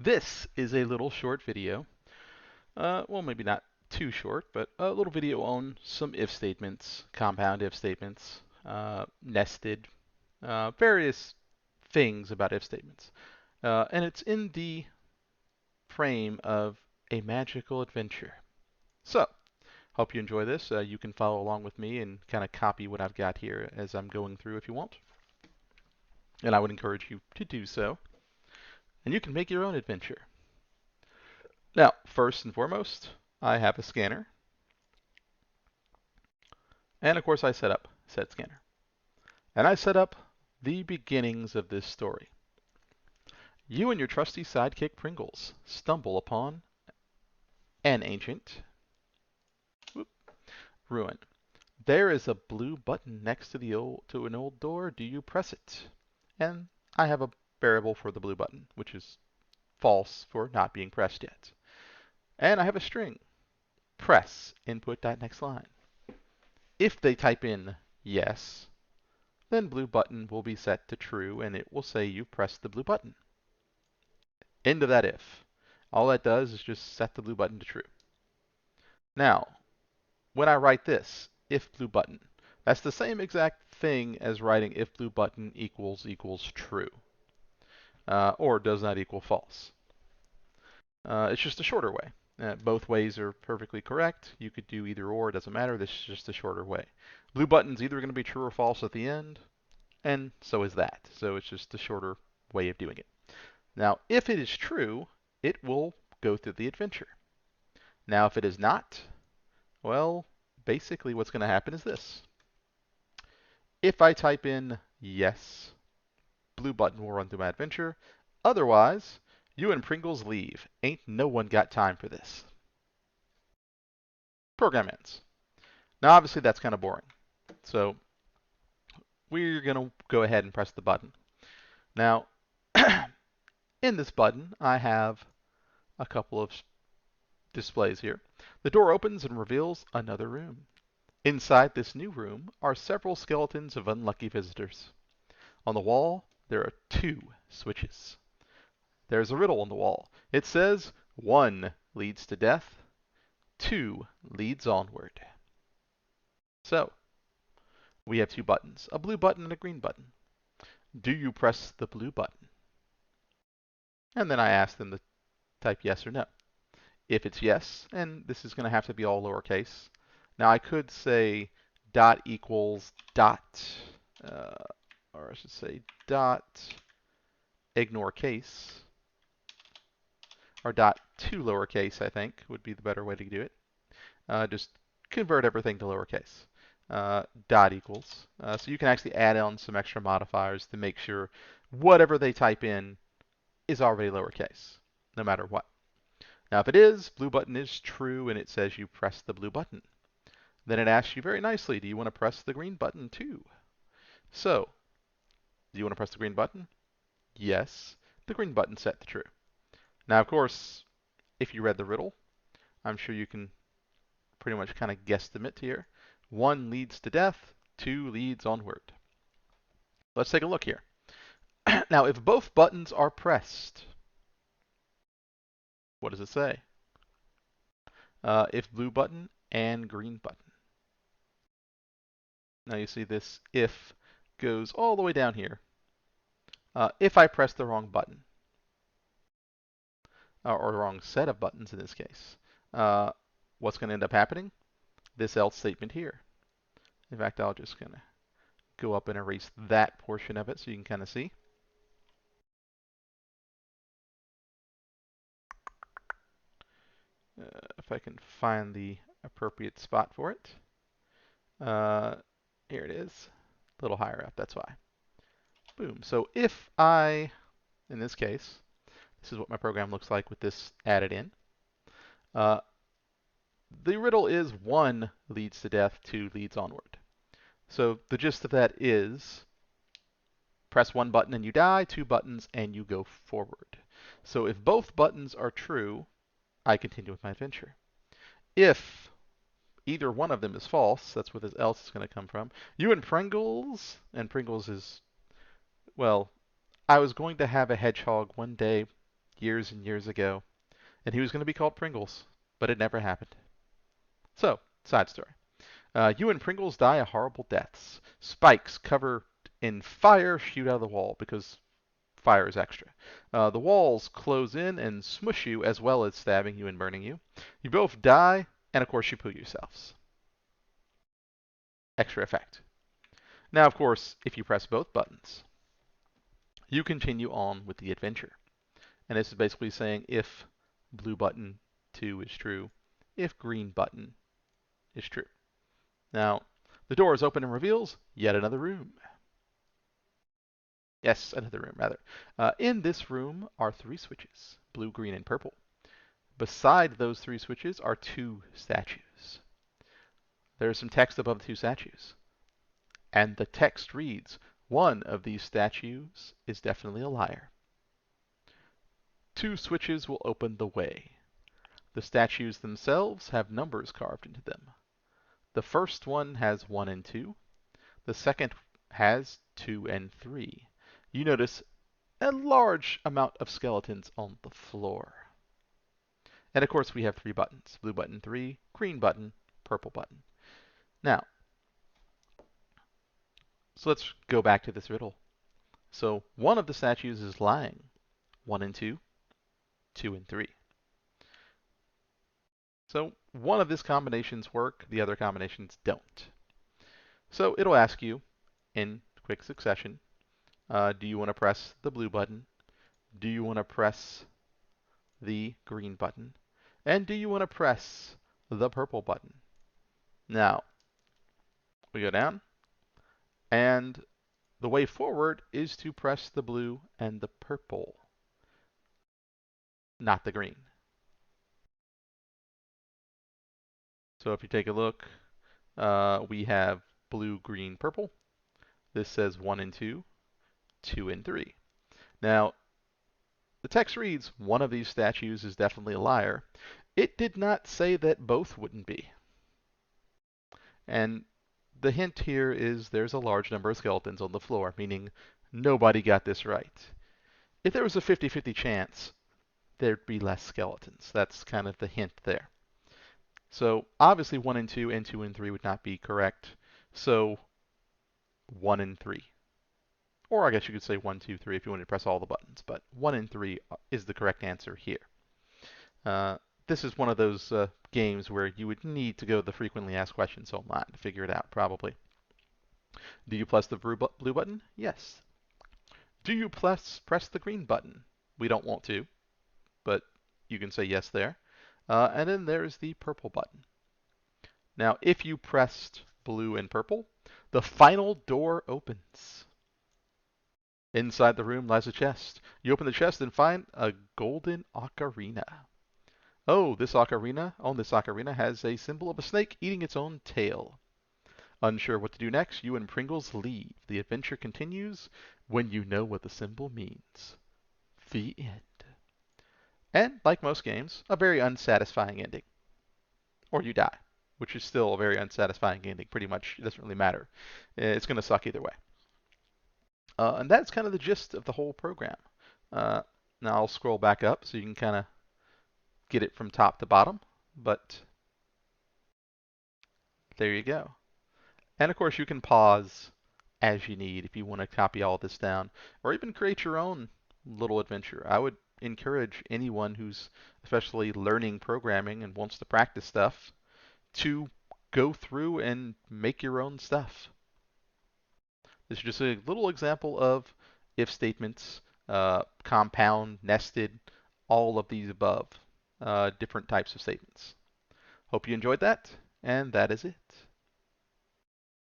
This is a little short video. Well, maybe not too short, but a little video on some if statements, compound if statements, nested, various things about if statements. And it's in the frame of a magical adventure. So, hope you enjoy this. You can follow along with me and kind of copy what I've got here as I'm going through if you want. And I would encourage you to do so. And you can make your own adventure. Now, first and foremost, I have a scanner. And of course I set up set scanner. And I set up the beginnings of this story. You and your trusty sidekick Pringles stumble upon an ancient ruin. There is a blue button next to an old door. Do you press it? And I have a variable for the blue button, which is false for not being pressed yet. And I have a string. Press input.next line. If they type in yes, then blue button will be set to true and it will say you pressed the blue button. End of that if. All that does is just set the blue button to true. Now, when I write this, if blue button, that's the same exact thing as writing if blue button equals true, or does not equal false. It's just a shorter way. Both ways are perfectly correct. You could do either or, it doesn't matter. This is just a shorter way. Blue button's either going to be true or false at the end, and so is that. So it's just a shorter way of doing it. Now, if it is true, it will go through the adventure. Now, if it is not, well, basically what's going to happen is this. If I type in yes, blue button will run through my adventure. Otherwise, you and Pringles leave. Ain't no one got time for this. Program ends. Now, obviously, that's kind of boring. So we're going to go ahead and press the button. Now, in this button, I have a couple of displays here. The door opens and reveals another room. Inside this new room are several skeletons of unlucky visitors. On the wall, there are 2 switches. There's a riddle on the wall. It says, 1 leads to death, 2 leads onward. So, we have 2 buttons, a blue button and a green button. Do you press the blue button? And then I ask them to type yes or no. If it's yes, and this is going to have to be all lowercase. Now I could say dot equals dot, or I should say dot ignore case, or dot to lowercase, I think would be the better way to do it. Just convert everything to lowercase. Dot equals. So you can actually add on some extra modifiers to make sure whatever they type in is already lowercase, no matter what. Now if it is, blue button is true and it says you press the blue button. Then it asks you very nicely, do you want to press the green button too? So, do you want to press the green button? Yes. The green button set to true. Now, of course, if you read the riddle, I'm sure you can pretty much kind of guesstimate here. 1 leads to death, 2 leads onward. Let's take a look here. Now, if both buttons are pressed, what does it say? If blue button and green button. Now you see this if goes all the way down here. If I press the wrong button, or the wrong set of buttons in this case, what's going to end up happening? This else statement here. In fact, I'll just kind of go up and erase that portion of it so you can kind of see. If I can find the appropriate spot for it. Here it is. A little higher up, that's why. Boom. So if I, in this case, this is what my program looks like with this added in. The riddle is 1 leads to death, 2 leads onward. So the gist of that is press 1 button and you die, 2 buttons and you go forward. So if both buttons are true, I continue with my adventure. If either one of them is false, that's where this else is going to come from. You and Pringles is, well, I was going to have a hedgehog one day, years and years ago, and he was going to be called Pringles, but it never happened. So, side story. You and Pringles die a horrible deaths. Spikes covered in fire shoot out of the wall because fire is extra. The walls close in and smush you as well as stabbing you and burning you. You both die, and of course you poo yourselves. Extra effect. Now, of course, if you press both buttons, you continue on with the adventure. And this is basically saying if blue button 2 is true, if green button is true. Now, the door is open and reveals yet another room. Yes, another room, rather. In this room are 3 switches, blue, green, and purple. Beside those 3 switches are 2 statues. There's some text above the 2 statues. And the text reads, one of these statues is definitely a liar. 2 switches will open the way. The statues themselves have numbers carved into them. The first one has 1 and 2. The second has 2 and 3. You notice a large amount of skeletons on the floor. And of course we have 3 buttons. Blue button 3, green button, purple button. Now, so let's go back to this riddle. So one of the statues is lying. 1 and 2, 2 and 3. So one of these combinations work, the other combinations don't. So it'll ask you in quick succession, do you want to press the blue button? Do you want to press the green button? And do you want to press the purple button? Now, we go down, and the way forward is to press the blue and the purple, not the green. So if you take a look, we have blue, green, purple. This says 1 and 2, 2 and 3. Now, the text reads, one of these statues is definitely a liar. It did not say that both wouldn't be. And the hint here is there's a large number of skeletons on the floor, meaning nobody got this right. If there was a 50-50 chance, there'd be less skeletons. That's kind of the hint there. So obviously 1 and 2 and 2 and 3 would not be correct. So 1 and 3. Or I guess you could say 1, 2, 3 if you wanted to press all the buttons. But 1 and 3 is the correct answer here. This is one of those games where you would need to go to the frequently asked questions online to figure it out, probably. Do you press the blue button? Yes. Do you press the green button? We don't want to, but you can say yes there. And then there's the purple button. Now, if you pressed blue and purple, the final door opens. Inside the room lies a chest. You open the chest and find a golden ocarina. Oh, this ocarina has a symbol of a snake eating its own tail. Unsure what to do next, you and Pringles leave. The adventure continues when you know what the symbol means. The end. And, like most games, a very unsatisfying ending. Or you die, which is still a very unsatisfying ending. Pretty much, it doesn't really matter. It's going to suck either way. And that's kind of the gist of the whole program. Now I'll scroll back up so you can kind of get it from top to bottom, but there you go. And of course you can pause as you need if you want to copy all this down, or even create your own little adventure. I would encourage anyone who's especially learning programming and wants to practice stuff to go through and make your own stuff. This is just a little example of if statements, compound, nested, all of these above, different types of statements. Hope you enjoyed that, and that is it.